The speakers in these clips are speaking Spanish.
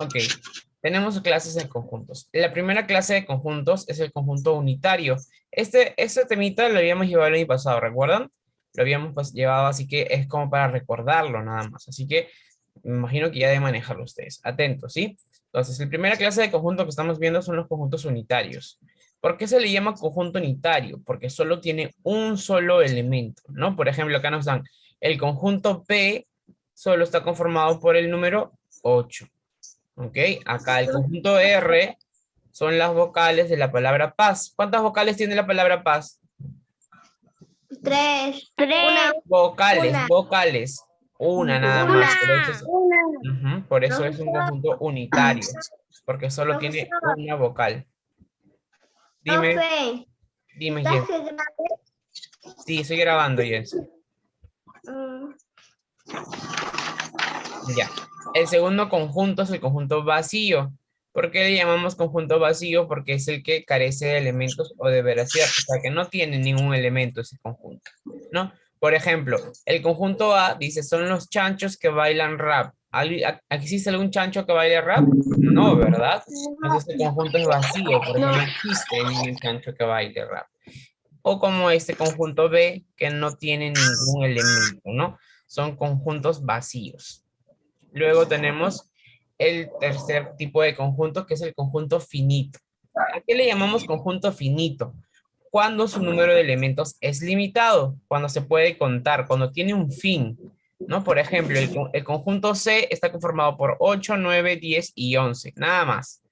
Ok, tenemos clases de conjuntos. La primera clase de conjuntos es el conjunto unitario. Este temita lo habíamos llevado el año pasado, ¿recuerdan? Lo habíamos pues, llevado, así que es como para recordarlo nada más. Así que me imagino que ya deben manejarlo ustedes. Atentos, ¿sí? Entonces, la primera clase de conjunto que estamos viendo son los conjuntos unitarios. ¿Por qué se le llama conjunto unitario? Porque solo tiene un solo elemento, ¿no? Por ejemplo, acá nos dan el conjunto P solo está conformado por el número 8. ¿Ok? Acá el conjunto R son las vocales de la palabra paz. ¿Cuántas vocales tiene la palabra paz? Tres. Vocales, Una. vocales. Una nada Una. más. Por eso es un Profesor, conjunto unitario, porque solo tiene profesor, una vocal. Dime, profe, dime, ¿sabes Jens. qué grave? Sí, estoy grabando, Jens. Mm, Ya. El segundo conjunto es el conjunto vacío. ¿Por qué le llamamos conjunto vacío? Porque es el que carece de elementos o de veracidad, o sea que no tiene ningún elemento ese conjunto, ¿no? Por ejemplo, el conjunto A dice son los chanchos que bailan rap. ¿Existe algún chancho que baile rap? No, ¿verdad? Entonces este conjunto es vacío porque No, no existe ningún chancho que baile rap. O como este conjunto B que no tiene ningún elemento, ¿no? Son conjuntos vacíos. Luego tenemos el tercer tipo de conjunto, que es el conjunto finito. ¿A qué le llamamos conjunto finito? Cuando su número de elementos es limitado, cuando se puede contar, cuando tiene un fin, ¿no? Por ejemplo, el conjunto C está conformado por 8, 9, 10 y 11, nada más.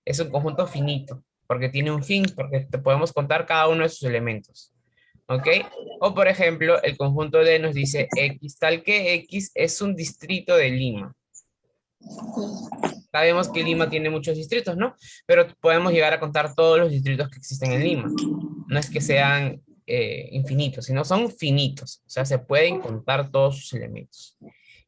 Es un conjunto finito, porque tiene un fin, porque te podemos contar cada uno de sus elementos, ¿ok? O por ejemplo, el conjunto D nos dice X tal que X es un distrito de Lima. Sabemos que Lima tiene muchos distritos, ¿no? Pero podemos llegar a contar todos los distritos que existen en Lima. No es que sean infinitos, sino son finitos. O sea, se pueden contar todos sus elementos.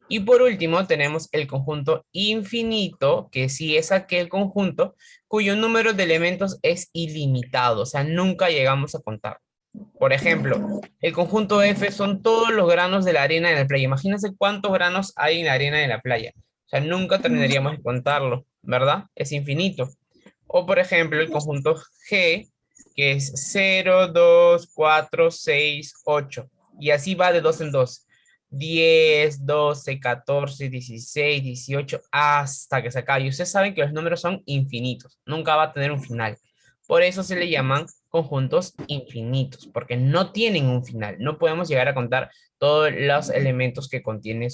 Y por último, tenemos el conjunto infinito, que sí es aquel conjunto cuyo número de elementos es ilimitado. O sea, nunca llegamos a contar. Por ejemplo, el conjunto F son todos los granos de la arena en la playa. Imagínense cuántos granos hay en la arena de la playa. O sea, nunca terminaríamos de contarlo, ¿verdad? Es infinito. O por ejemplo, el conjunto G, que es 0, 2, 4, 6, 8. Y así va de dos en dos. 10, 12, 14, 16, 18, hasta que se acabe. Y ustedes saben que los números son infinitos. Nunca va a tener un final. Por eso se le llaman conjuntos infinitos, porque no tienen un final. No podemos llegar a contar todos los elementos que contiene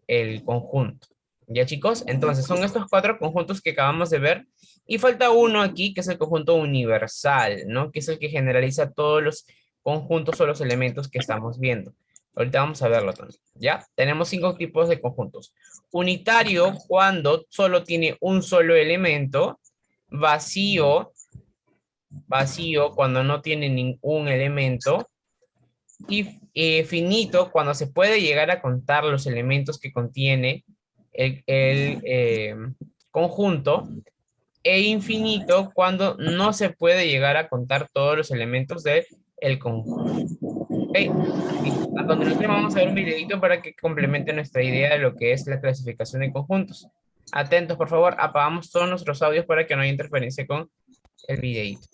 el conjunto. ¿Ya, chicos? Entonces, son estos cuatro conjuntos que acabamos de ver. Y falta uno aquí, que es el conjunto universal, ¿no? Que es el que generaliza todos los conjuntos o los elementos que estamos viendo. Ahorita vamos a verlo también, ¿ya? Tenemos 5 tipos de conjuntos. Unitario, cuando solo tiene un solo elemento. Vacío cuando no tiene ningún elemento, y finito cuando se puede llegar a contar los elementos que contiene el conjunto, e infinito cuando no se puede llegar a contar todos los elementos del conjunto. ¿Ok? Listo. A continuación vamos a ver un videito para que complemente nuestra idea de lo que es la clasificación de conjuntos. Atentos, por favor, apagamos todos nuestros audios para que no haya interferencia con el videito.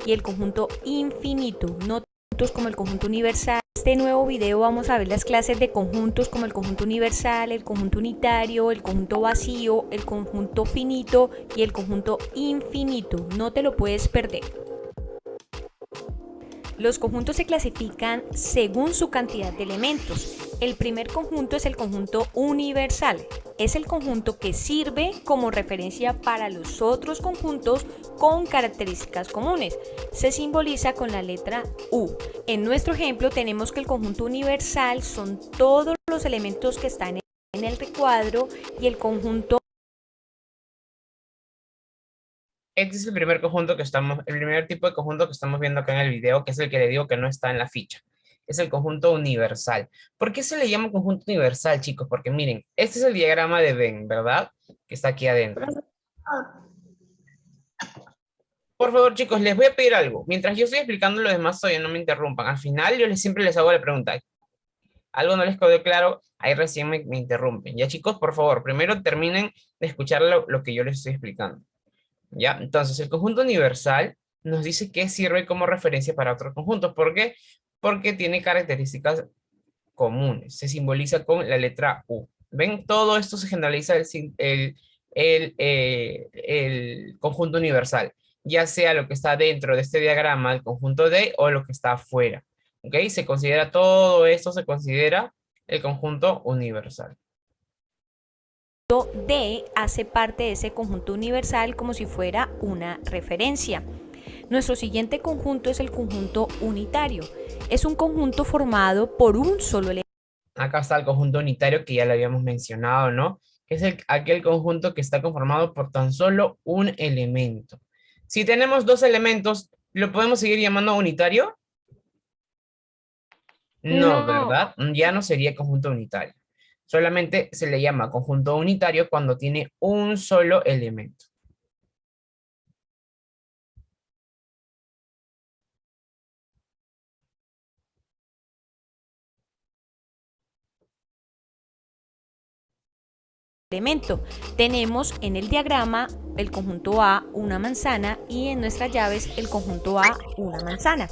Y el conjunto infinito, no conjuntos como el conjunto universal. En este nuevo video vamos a ver las clases de conjuntos como el conjunto universal, el conjunto unitario, el conjunto vacío, el conjunto finito y el conjunto infinito. No te lo puedes perder. Los conjuntos se clasifican según su cantidad de elementos. El primer conjunto es el conjunto universal. Es el conjunto que sirve como referencia para los otros conjuntos con características comunes. Se simboliza con la letra U. En nuestro ejemplo tenemos que el conjunto universal son todos los elementos que están en el recuadro y el conjunto. Este es el primer conjunto el primer tipo de conjunto que estamos viendo acá en el video, que es el que le digo que no está en la ficha. Es el conjunto universal. ¿Por qué se le llama conjunto universal, chicos? Porque miren, este es el diagrama de Venn, ¿verdad? Que está aquí adentro. profesor, Por por favor, chicos, les voy a pedir algo. Mientras yo estoy explicando lo demás, todavía no me interrumpan. Al final, siempre les hago la pregunta. Algo no les quedó claro, ahí recién me interrumpen. Ya, chicos, por favor, primero terminen de escuchar lo que yo les estoy explicando. ¿Ya? Entonces, el conjunto universal nos dice que sirve como referencia para otros conjuntos. ¿Por qué? Porque tiene características comunes. Se simboliza con la letra U. ¿Ven? Todo esto se generaliza el conjunto universal, ya sea lo que está dentro de este diagrama, el conjunto D, o lo que está afuera. ¿Ok? Se considera todo esto, se considera el conjunto universal. D hace parte de ese conjunto universal como si fuera una referencia. Nuestro siguiente conjunto es el conjunto unitario. Es un conjunto formado por un solo elemento. Acá está el conjunto unitario que ya lo habíamos mencionado, ¿no? Que es aquel conjunto que está conformado por tan solo un elemento. Si tenemos dos elementos, ¿lo podemos seguir llamando unitario? No, ¿verdad? Ya no sería conjunto unitario. Solamente se le llama conjunto unitario cuando tiene un solo elemento. Tenemos en el diagrama el conjunto A una manzana y en nuestras llaves el conjunto A una manzana.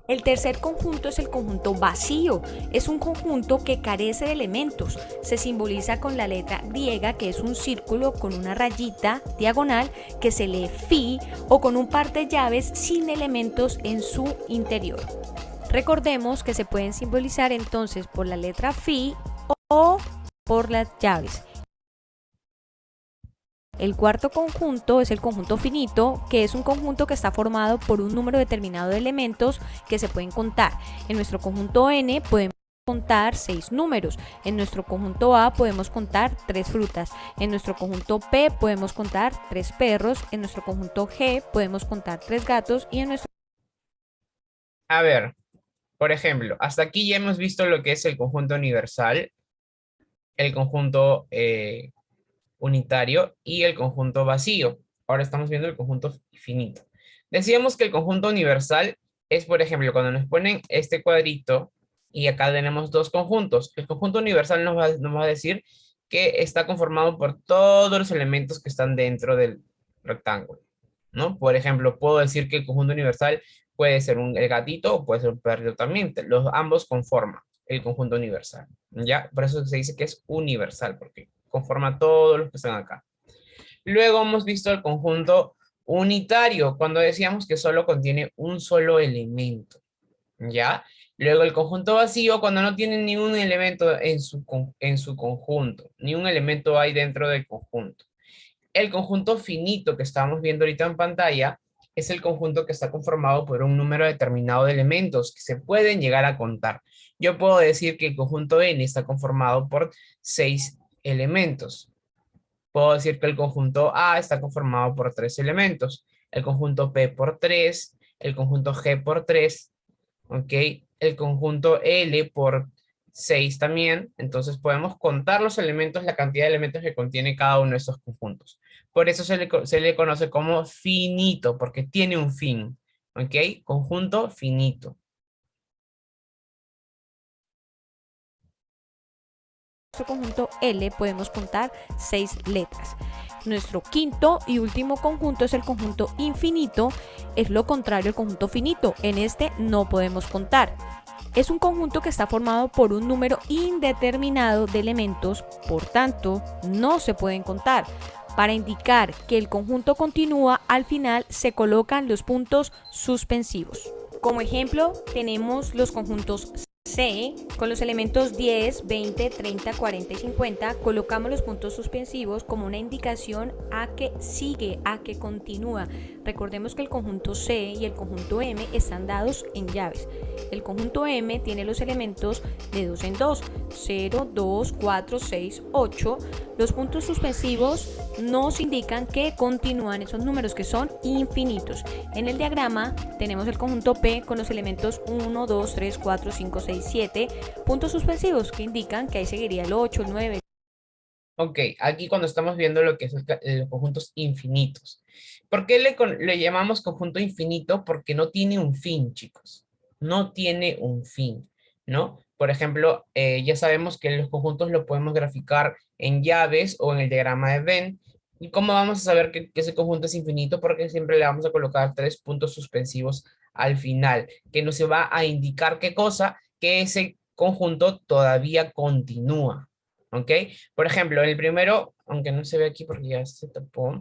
El tercer conjunto es el conjunto vacío. Es un conjunto que carece de elementos. Se simboliza con la letra griega, que es un círculo con una rayita diagonal que se lee phi, o con un par de llaves sin elementos en su interior. Recordemos que se pueden simbolizar entonces por la letra phi o por las llaves. El cuarto conjunto es el conjunto finito, que es un conjunto que está formado por un número determinado de elementos que se pueden contar. En nuestro conjunto N podemos contar 6 números. En nuestro conjunto A podemos contar 3 frutas. En nuestro conjunto P podemos contar 3 perros. En nuestro conjunto G podemos contar 3 gatos. Y en nuestro... A ver, por ejemplo, hasta aquí ya hemos visto lo que es el conjunto universal, el conjunto unitario y el conjunto vacío. Ahora estamos viendo el conjunto finito. Decíamos que el conjunto universal es, por ejemplo, cuando nos ponen este cuadrito y acá tenemos dos conjuntos. El conjunto universal nos va a decir que está conformado por todos los elementos que están dentro del rectángulo, ¿no? Por ejemplo, puedo decir que el conjunto universal puede ser el gatito o puede ser un perrito también. Ambos conforman el conjunto universal, ¿ya? Por eso se dice que es universal, porque conforma todos los que están acá. Luego hemos visto el conjunto unitario, cuando decíamos que solo contiene un solo elemento, ¿ya? Luego el conjunto vacío, cuando no tiene ningún elemento en su conjunto, ni un elemento hay dentro del conjunto. El conjunto finito que estamos viendo ahorita en pantalla es el conjunto que está conformado por un número determinado de elementos que se pueden llegar a contar. Yo puedo decir que el conjunto N está conformado por 6 elementos. Puedo decir que el conjunto A está conformado por 3 elementos, el conjunto P por 3, el conjunto G por 3, ¿ok? El conjunto L por 6 también. Entonces podemos contar los elementos, la cantidad de elementos que contiene cada uno de estos conjuntos. Por eso se le conoce como finito, porque tiene un fin, ¿ok? Conjunto finito. Nuestro conjunto L podemos contar 6 letras. Nuestro quinto y último conjunto es el conjunto infinito, es lo contrario al conjunto finito. En este no podemos contar. Es un conjunto que está formado por un número indeterminado de elementos, por tanto, no se pueden contar. Para indicar que el conjunto continúa, al final se colocan los puntos suspensivos. Como ejemplo, tenemos los conjuntos C, con los elementos 10, 20, 30, 40 y 50, colocamos los puntos suspensivos como una indicación a que sigue, a que continúa. Recordemos que el conjunto C y el conjunto M están dados en llaves. El conjunto M tiene los elementos de 2 en 2, 0, 2, 4, 6, 8. Los puntos suspensivos nos indican que continúan esos números que son infinitos. En el diagrama tenemos el conjunto P con los elementos 1, 2, 3, 4, 5, 6, 7 puntos suspensivos que indican que ahí seguiría el 8, el 9, Ok, aquí cuando estamos viendo lo que es los conjuntos infinitos. ¿Por qué le llamamos conjunto infinito? Porque no tiene un fin, chicos. No tiene un fin, ¿no? Por ejemplo, ya sabemos que los conjuntos los podemos graficar en llaves o en el diagrama de Venn. ¿Y cómo vamos a saber que ese conjunto es infinito? Porque siempre le vamos a colocar 3 puntos suspensivos al final, que nos va a indicar qué cosa, que ese conjunto todavía continúa. ¿Ok? Por ejemplo, en el primero, aunque no se ve aquí porque ya se tapó,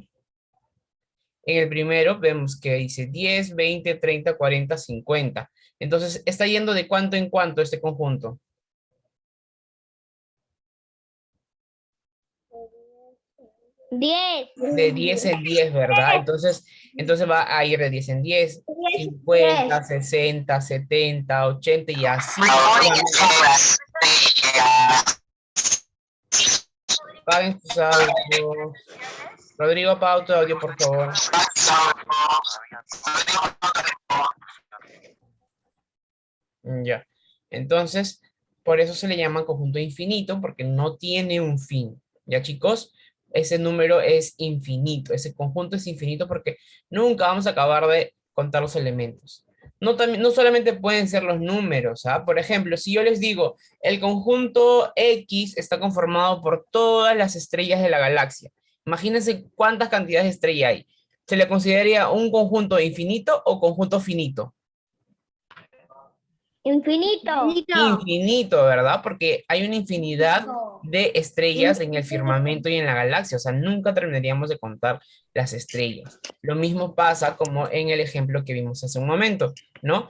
en el primero vemos que dice 10, 20, 30, 40, 50. Entonces, ¿está yendo de cuánto en cuánto este conjunto? De 10 en 10, ¿verdad? Entonces va a ir de 10 en 10, 50, 60, 70, 80 y así. Paguen sus audios. Rodrigo, apaga tu audio, por favor. Ya. Entonces, por eso se le llama conjunto infinito, porque no tiene un fin. ¿Ya, chicos? Ese número es infinito. Ese conjunto es infinito porque nunca vamos a acabar de contar los elementos. No solamente pueden ser los números, ¿ah? Por ejemplo, si yo les digo, el conjunto X está conformado por todas las estrellas de la galaxia. Imagínense cuántas cantidades de estrellas hay. ¿Se le consideraría un conjunto infinito o conjunto finito? Infinito. Infinito, ¿verdad? Porque hay una infinidad de estrellas en el firmamento y en la galaxia, o sea, nunca terminaríamos de contar las estrellas. Lo mismo pasa como en el ejemplo que vimos hace un momento, ¿no?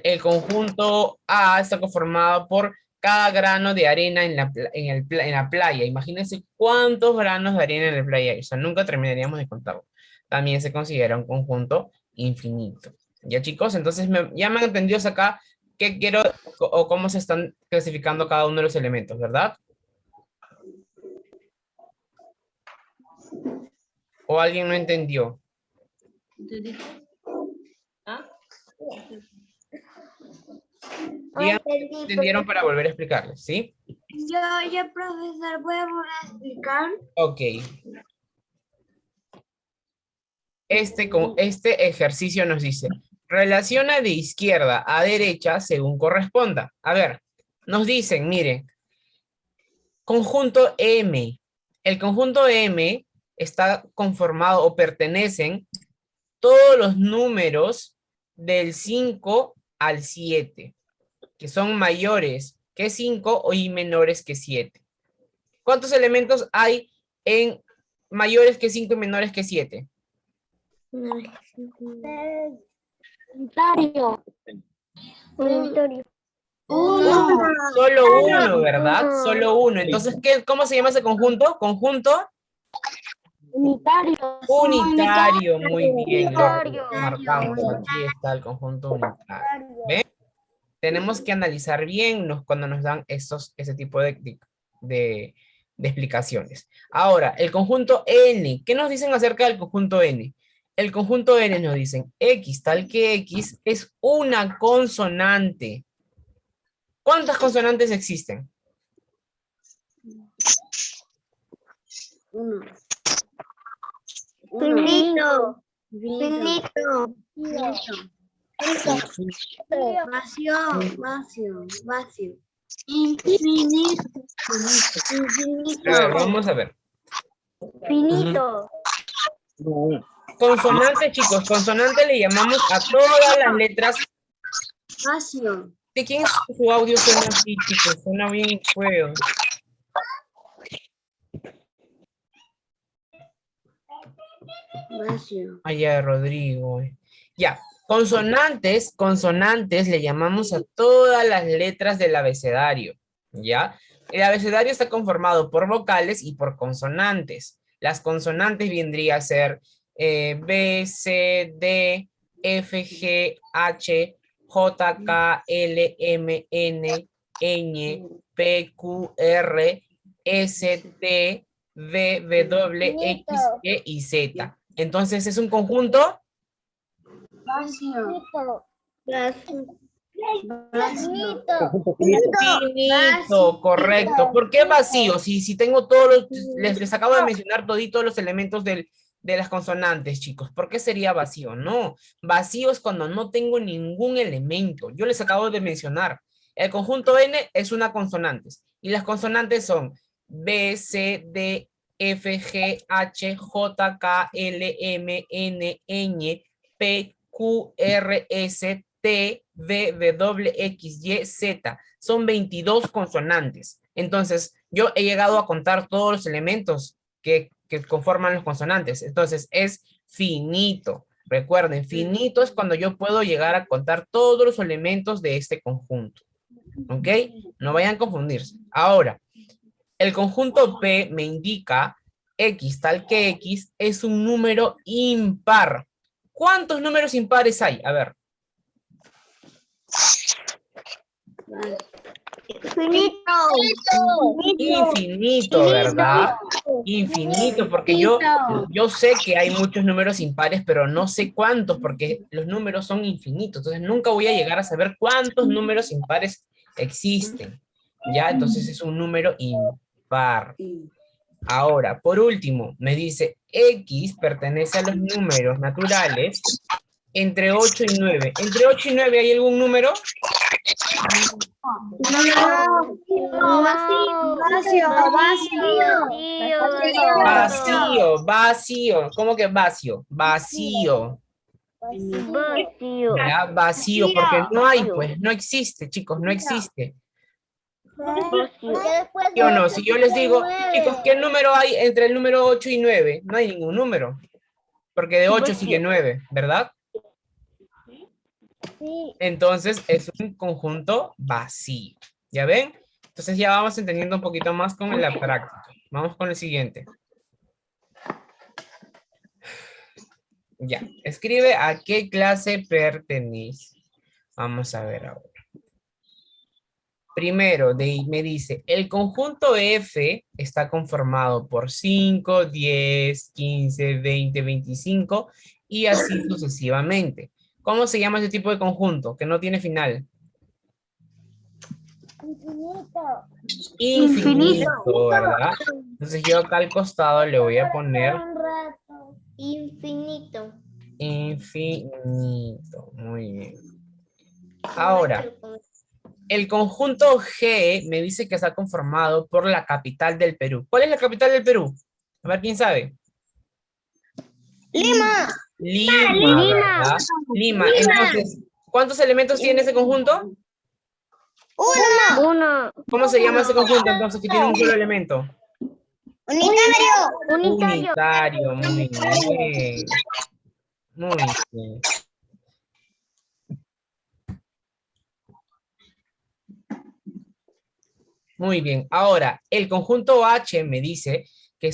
El conjunto A está conformado por cada grano de arena en la playa. Imagínense cuántos granos de arena en la playa hay, o sea, nunca terminaríamos de contarlo. También se considera un conjunto infinito. ¿Ya, chicos? Entonces, ya me han entendido acá qué quiero o cómo se están clasificando cada uno de los elementos, ¿verdad? ¿O alguien no entendió? Díganme si entendieron para volver a explicarles, ¿sí? Yo, profesor, voy a volver a explicar. Ok. Este ejercicio nos dice, relaciona de izquierda a derecha según corresponda. A ver, nos dicen, miren, conjunto M. El conjunto M está conformado o pertenecen todos los números del 5 al 7, que son mayores que 5 y menores que 7. ¿Cuántos elementos hay en mayores que 5 y menores que 7? Unitario. Solo uno, ¿verdad? Solo uno. Entonces, ¿cómo se llama ese conjunto? Conjunto Unitario. unitario. Muy bien, lo Unitario. marcamos. Aquí está el conjunto unitario. ¿Ven? Tenemos que analizar bien cuando nos dan ese tipo de explicaciones. Ahora, el conjunto N. ¿Qué nos dicen acerca del conjunto N? El conjunto N nos dicen X, tal que X es una consonante. ¿Cuántas consonantes existen? Uno. Finito. Finito. Vacío. Infinito. A ver, vamos a ver. Finito. Consonante, chicos, consonante le llamamos a todas las letras. Vacío. ¿De quién es su audio suena así, chicos? Suena bien feo. Vacío. Allá, Rodrigo. Ya, consonantes le llamamos a todas las letras del abecedario, ¿ya? El abecedario está conformado por vocales y por consonantes. Las consonantes vendría a ser B, C, D, F, G, H, J, K, L, M, N, Ñ, P, Q, R, S, T, V, W, X, Y y Z. Entonces, ¿es un conjunto? Vacío. Conjunto finito. Finito, correcto. ¿Por qué vacío? Si tengo todos los, les acabo de mencionar toditos los elementos de las consonantes, chicos. ¿Por qué sería vacío? No, vacío es cuando no tengo ningún elemento. Yo les acabo de mencionar. El conjunto N es una consonante. Y las consonantes son B, C, D, F, G, H, J, K, L, M, N, Ñ, P, Q, R, S, T, V, W, X, Y, Z. Son 22 consonantes. Entonces, yo he llegado a contar todos los elementos que conforman los consonantes. Entonces, es finito. Recuerden, finito es cuando yo puedo llegar a contar todos los elementos de este conjunto. ¿Ok? No vayan a confundirse. Ahora, el conjunto P me indica X tal que X es un número impar. ¿Cuántos números impares hay? A ver. Infinito, ¿verdad? Infinito, porque yo sé que hay muchos números impares, pero no sé cuántos, porque los números son infinitos. Entonces nunca voy a llegar a saber cuántos números impares existen. ¿Ya? Entonces es un número impar. Ahora, por último, me dice X pertenece a los números naturales entre 8 y 9. ¿Entre 8 y 9 hay algún número? Vacío. ¿Cómo que vacío? Vacío. ¿Ya? Vacío, porque no hay, pues, no existe, chicos, no existe. ¿Sí o no? Si yo les digo, chicos, ¿qué número hay entre el número 8 y 9? No hay ningún número, porque de 8 sigue 9, ¿verdad? Entonces es un conjunto vacío. ¿Ya ven? Entonces ya vamos entendiendo un poquito más con la práctica. Vamos con el siguiente. Ya. Escribe a qué clase pertenece. Vamos a ver ahora. Primero, me dice, el conjunto F está conformado por 5, 10, 15, 20, 25 y así sucesivamente. ¿Cómo se llama ese tipo de conjunto que no tiene final? Infinito, ¿verdad? Entonces yo acá al costado le voy a poner Infinito. infinito. Muy bien. Ahora, el conjunto G me dice que está conformado por la capital del Perú. ¿Cuál es la capital del Perú? A ver, ¿quién sabe? Lima. Lima, ¿verdad? Lima. Entonces, ¿cuántos elementos tiene ese conjunto? Uno. ¿Cómo se llama ese conjunto entonces que tiene un solo elemento? Unitario, muy bien. Muy bien. Muy bien. Ahora, el conjunto H me dice que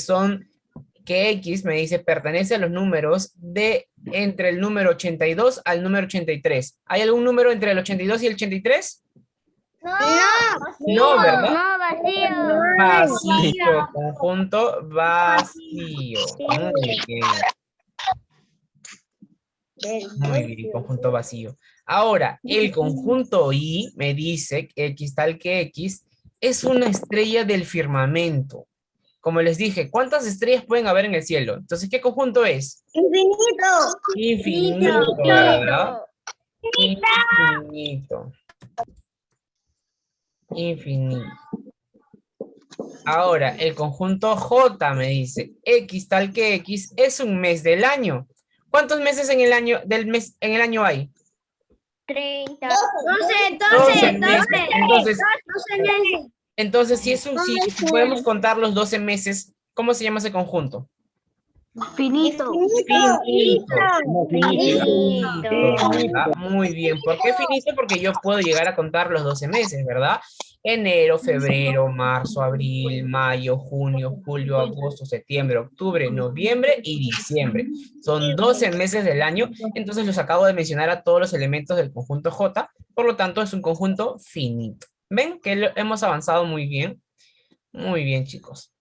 X me dice pertenece a los números de entre el número 82 al número 83. ¿Hay algún número entre el 82 y el 83? No, ¿verdad? No, vacío. Vacío, conjunto vacío. Muy bien. Muy bien, conjunto vacío. Ahora, el conjunto I me dice que X tal que X es una estrella del firmamento. Como les dije, ¿cuántas estrellas pueden haber en el cielo? Entonces, ¿qué conjunto es? Infinito, ¿verdad? Infinito. Infinito. Ahora, el conjunto J me dice, X tal que X es un mes del año. ¿Cuántos meses en el año, en el año hay? 30. 12 meses. Entonces, si podemos contar los 12 meses, ¿cómo se llama ese conjunto? Finito. ¿Verdad? Muy bien. ¿Por qué finito? Porque yo puedo llegar a contar los 12 meses, ¿verdad? Enero, febrero, marzo, abril, mayo, junio, julio, agosto, septiembre, octubre, noviembre y diciembre. Son 12 meses del año, entonces los acabo de mencionar a todos los elementos del conjunto J, por lo tanto es un conjunto finito. ¿Ven que hemos avanzado muy bien? Muy bien, chicos.